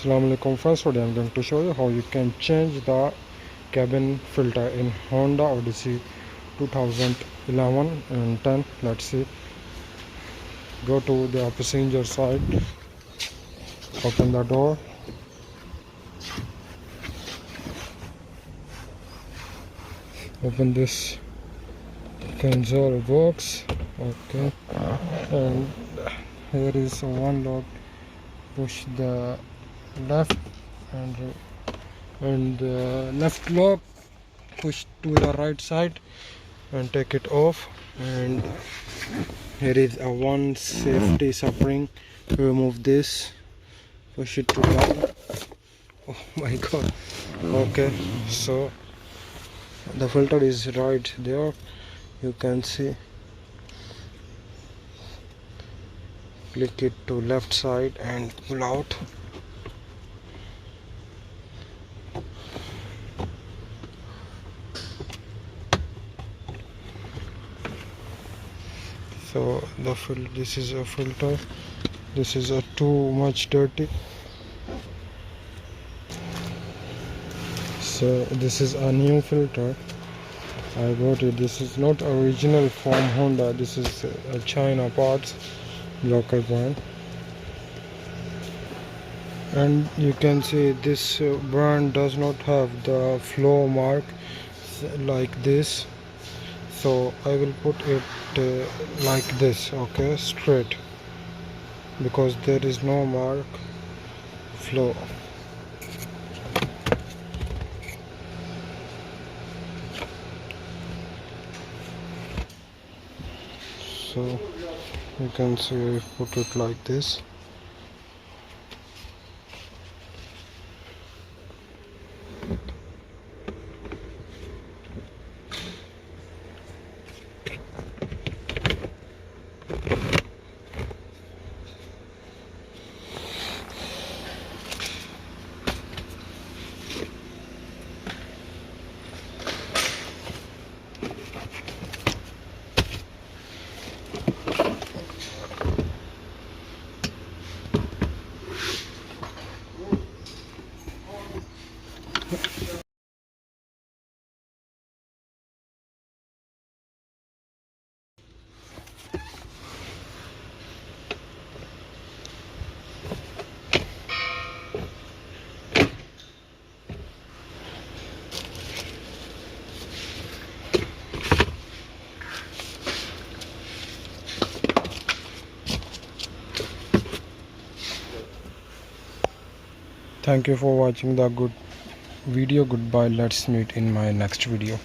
Assalamu alaikum friends. Today I'm going to show you how you can change the cabin filter in Honda Odyssey 2011 and 10. Let's see. Go to the passenger side, open the door, open this console box, okay, and here is one lock. Push the left and the left lock, push to the right side and take it off. And here is a one safety spring. Remove this, push it to down. Oh my god. Okay, so the filter is right there, you can see. Click it to left side and pull out. So this is a filter. This is a too much dirty. So this is a new filter. I got it. This is not original from Honda. This is a China parts, local brand. And you can see this brand does not have the flow mark like this. So I will put it like this, okay, straight, because there is no mark flow. So you can see I put it like this. Thank you for watching the good video. Goodbye. Let's meet in my next video.